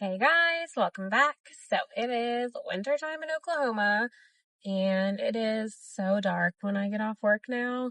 Hey guys, welcome back. So it is wintertime in Oklahoma and it is so dark when I get off work now.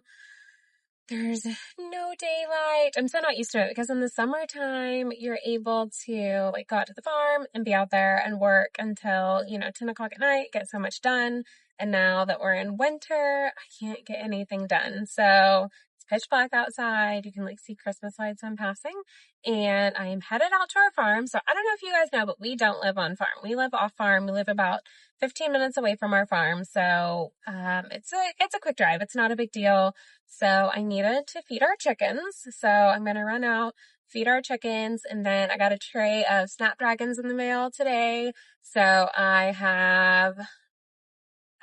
There's no daylight. I'm so not used to it because in the summertime, you're able to go out to the farm and be out there and work until, 10 o'clock at night, get so much done. And now that we're in winter, I can't get anything done. So it's pitch black outside. You can see Christmas lights on passing. And I am headed out to our farm. So I don't know if you guys know, but we don't live on farm. We live off farm. We live about 15 minutes away from our farm. So it's a quick drive. It's not a big deal. So I needed to feed our chickens. So I'm going to run out, feed our chickens, and then I got a tray of Snapdragons in the mail today. So I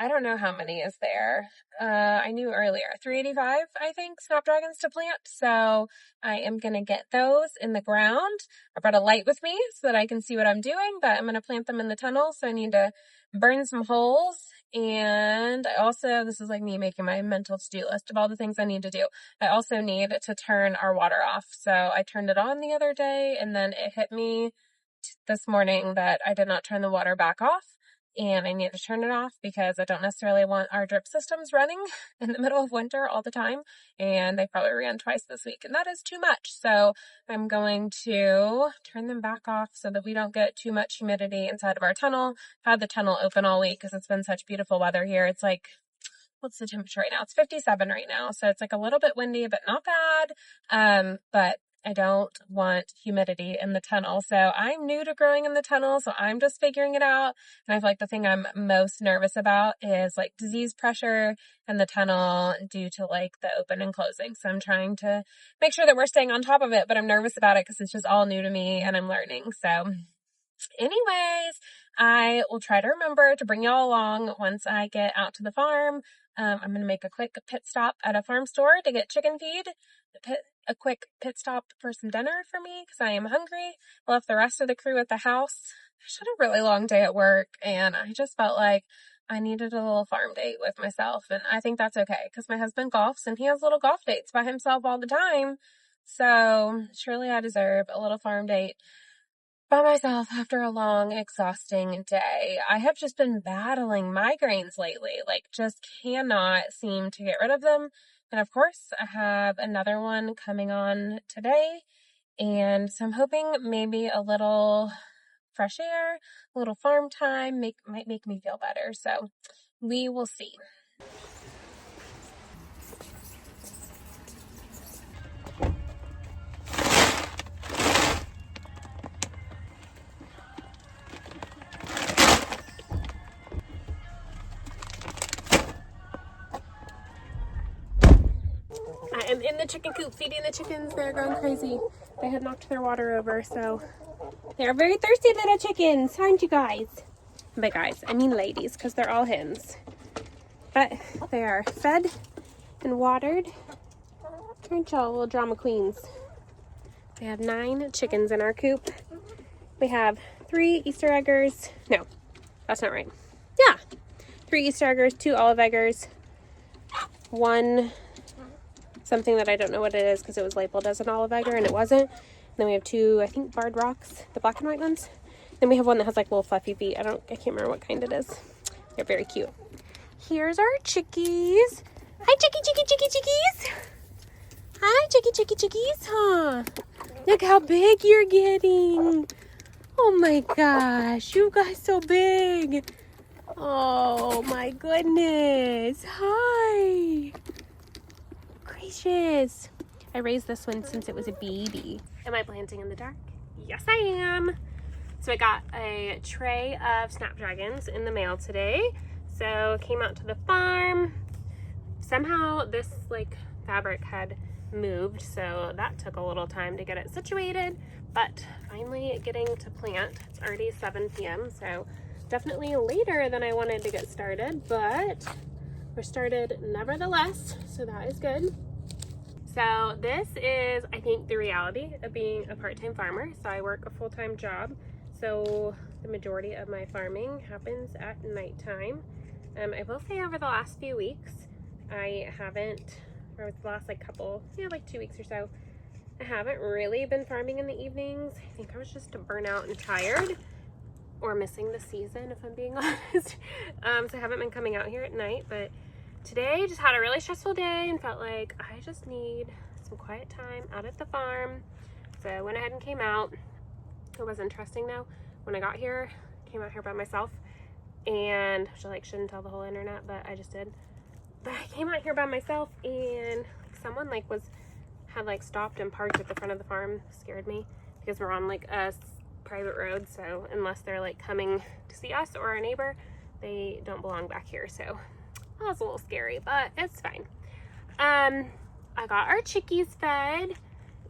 don't know how many is there. I knew earlier, 385, I think, Snapdragons to plant. So I am going to get those in the ground. I brought a light with me so that I can see what I'm doing, but I'm going to plant them in the tunnel. So I need to burn some holes. And I also, this is like me making my mental to-do list of all the things I need to do. I also need to turn our water off. So I turned it on the other day and then it hit me this morning that I did not turn the water back off. And I need to turn it off because I don't necessarily want our drip systems running in the middle of winter all the time. And they probably ran twice this week, and that is too much. So I'm going to turn them back off so that we don't get too much humidity inside of our tunnel. I've had the tunnel open all week because it's been such beautiful weather here. It's like, what's the temperature right now? It's 57 right now. So it's like a little bit windy, but not bad. But I don't want humidity in the tunnel. So I'm new to growing in the tunnel, so I'm just figuring it out. And I feel like the thing I'm most nervous about is disease pressure in the tunnel due to the open and closing. So I'm trying to make sure that we're staying on top of it, but I'm nervous about it because it's just all new to me and I'm learning. So anyways, I will try to remember to bring y'all along once I get out to the farm. I'm going to make a quick pit stop at a farm store to get chicken feed. A quick pit stop for some dinner for me because I am hungry. I left the rest of the crew at the house. I just had a really long day at work and I just felt like I needed a little farm date with myself. And I think that's okay because my husband golfs and he has little golf dates by himself all the time. So surely I deserve a little farm date by myself after a long, exhausting day. I have just been battling migraines lately, just cannot seem to get rid of them. And of course, I have another one coming on today. And so I'm hoping maybe a little fresh air, a little farm time might make me feel better. So we will see. I am in the chicken coop feeding the chickens. They're going crazy. They had knocked their water over, so they're very thirsty little chickens, aren't you guys? By guys, I mean ladies, because they're all hens. But they are fed and watered. Aren't y'all little drama queens? We have 9 chickens in our coop. We have 3 Easter eggers. No, that's not right. Yeah, 3 Easter eggers, 2 olive eggers, 1 something that I don't know what it is because it was labeled as an olive egger and it wasn't. And then we have 2, I think, barred rocks, the black and white ones. Then we have one that has little fluffy feet. I can't remember what kind it is. They're very cute. Here's our chickies. Hi, chickies. Hi, chickies, huh? Look how big you're getting. Oh my gosh, you guys so big. Oh my goodness. Hi. Gracious. I raised this one since it was a baby. Am I planting in the dark? Yes, I am. So I got a tray of Snapdragons in the mail today. So came out to the farm. Somehow this fabric had moved, so that took a little time to get it situated, but finally getting to plant. It's already 7 p.m. so definitely later than I wanted to get started, but we're started nevertheless, so that is good. So this is, I think, the reality of being a part-time farmer. So I work a full-time job, so the majority of my farming happens at nighttime. I will say over the last few weeks, I haven't, or the last couple, 2 weeks or so, I haven't really been farming in the evenings. I think I was just burnt out and tired, or missing the season, if I'm being honest. So I haven't been coming out here at night, but today just had a really stressful day and felt like I just need some quiet time out at the farm. So I went ahead and came out. It was interesting though. When I got here, came out here by myself, and shouldn't tell the whole internet, but I just did. But I came out here by myself, and someone had stopped and parked at the front of the farm. Scared me because we're on like a private road, so unless they're like coming to see us or our neighbor, they don't belong back here. So that was a little scary, but it's fine. I got our chickies fed,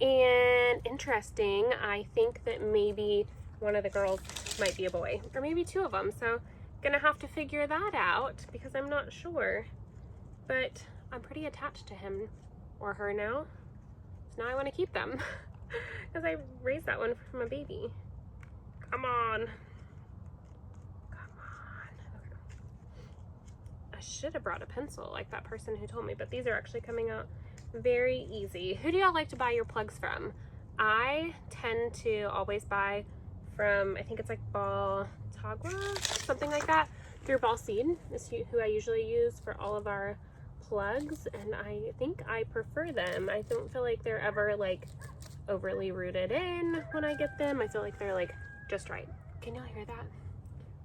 and interesting, I think that maybe one of the girls might be a boy, or maybe two of them. So gonna have to figure that out because I'm not sure, but I'm pretty attached to him or her now. So now I want to keep them because I raised that one from a baby. Come on. Come on. Okay. I should have brought a pencil like that person who told me, but these are actually coming out very easy. Who do y'all like to buy your plugs from? I tend to always buy from, I think it's like Baltagua, something like that, through Ball Seed is who I usually use for all of our plugs, and I think I prefer them. I don't feel like they're ever like overly rooted in when I get them. I feel like they're like just right. Can y'all hear that?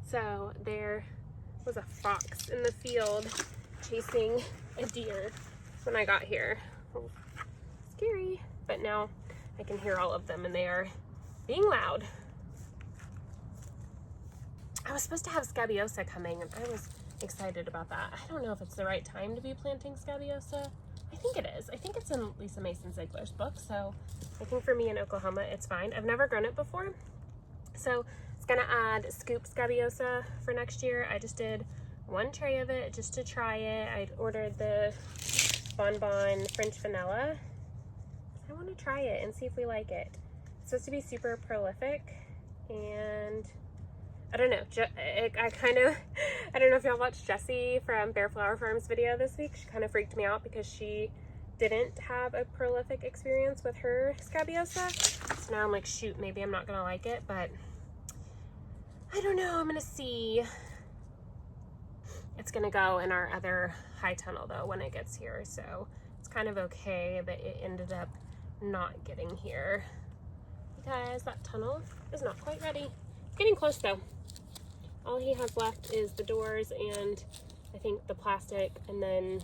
So there was a fox in the field chasing a deer when I got here. Scary, but now I can hear all of them and they are being loud. I was supposed to have scabiosa coming, and I was excited about that. I don't know if it's the right time to be planting scabiosa. I think it is. I think it's in Lisa Mason Ziegler's book, so I think for me in Oklahoma it's fine. I've never grown it before, so it's gonna add scoop scabiosa for next year. I just did one tray of it just to try it. I ordered the Bonbon French vanilla. I want to try it and see if we like it. It's supposed to be super prolific, and I don't know. I don't know if y'all watched Jessie from Bear Flower Farm's video this week. She kind of freaked me out because she didn't have a prolific experience with her scabiosa. So now I'm like, shoot, maybe I'm not gonna like it, but I don't know. I'm gonna see. It's gonna go in our other high tunnel though when it gets here, so it's kind of okay that it ended up not getting here because that tunnel is not quite ready. It's getting close though. All he has left is the doors and I think the plastic and then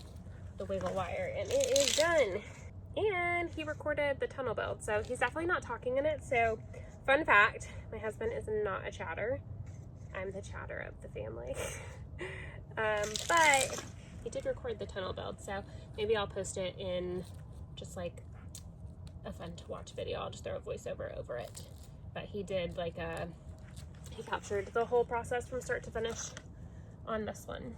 the wiggle wire, and it is done. And he recorded the tunnel build, so he's definitely not talking in it. So fun fact, my husband is not a chatter. I'm the chatter of the family. But he did record the tunnel build, so maybe I'll post it in just like a fun to watch video. I'll just throw a voiceover over it. But he did like he captured the whole process from start to finish on this one.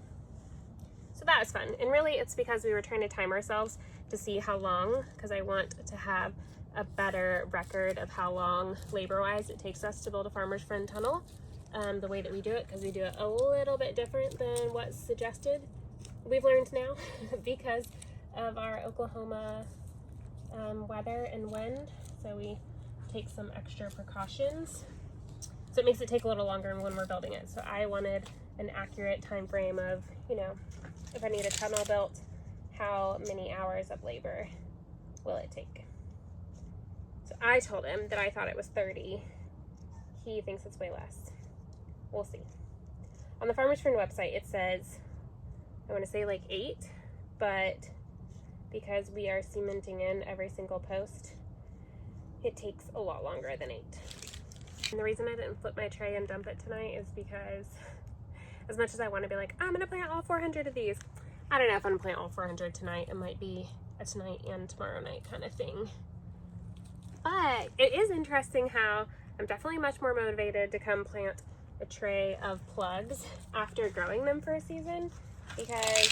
So that was fun. And really it's because we were trying to time ourselves to see how long, because I want to have a better record of how long labor-wise it takes us to build a farmer's friend tunnel. The way that we do it, because we do it a little bit different than what's suggested. We've learned now because of our Oklahoma weather and wind. So we take some extra precautions. So it makes it take a little longer when we're building it. So I wanted an accurate time frame of, you know, if I need a tunnel built, how many hours of labor will it take? So I told him that I thought it was 30. He thinks it's way less. We'll see. On the Farmer's Friend website, it says, I want to say like 8, but because we are cementing in every single post, it takes a lot longer than 8. And the reason I didn't flip my tray and dump it tonight is because as much as I want to be like, I'm going to plant all 400 of these, I don't know if I'm going to plant all 400 tonight. It might be a tonight and tomorrow night kind of thing. But it is interesting how I'm definitely much more motivated to come plant a tray of plugs after growing them for a season, because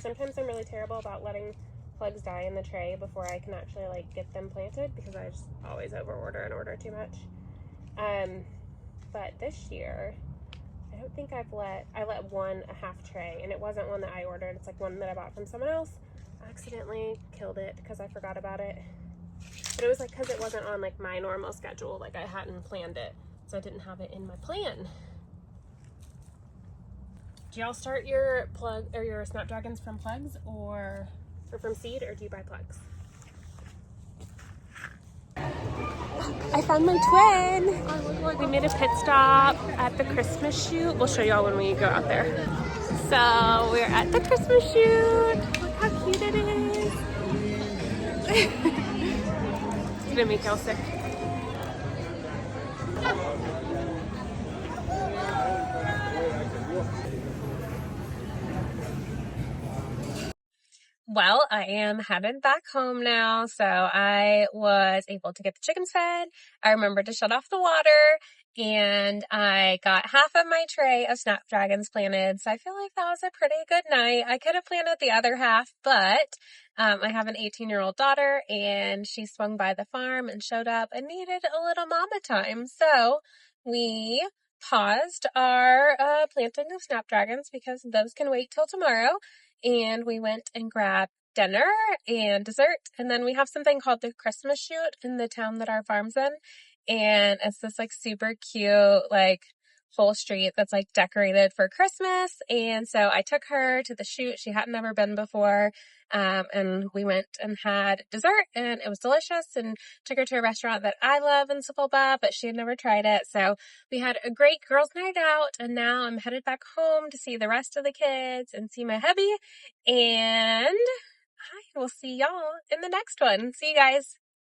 sometimes I'm really terrible about letting plugs die in the tray before I can actually like get them planted, because I just always overorder and order too much. But this year, I don't think I let one a half tray, and it wasn't one that I ordered. It's like one that I bought from someone else. I accidentally killed it because I forgot about it. But it was like because it wasn't on like my normal schedule, like I hadn't planned it, so I didn't have it in my plan. Do y'all start your plug or your Snapdragons from plugs or from seed, or do you buy plugs? I found my twin. We made a pit stop at the Christmas Chute. We'll show y'all when we go out there. So we're at the Christmas Chute. Look how cute it is. It's gonna make y'all sick. Well, I am headed back home now, so I was able to get the chickens fed. I remembered to shut off the water, and I got half of my tray of Snapdragons planted, so I feel like that was a pretty good night. I could have planted the other half, but I have an 18-year-old daughter, and she swung by the farm and showed up and needed a little mama time, so we paused our planting of Snapdragons because those can wait till tomorrow. And we went and grabbed dinner and dessert. And then we have something called the Christmas Chute in the town that our farm's in. And it's this like super cute, like full street that's like decorated for Christmas. And so I took her to the chute. She hadn't ever been before. And we went and had dessert, and it was delicious, and took her to a restaurant that I love in Sapulpa, but she had never tried it. So we had a great girls' night out, and now I'm headed back home to see the rest of the kids and see my hubby, and I will see y'all in the next one. See you guys.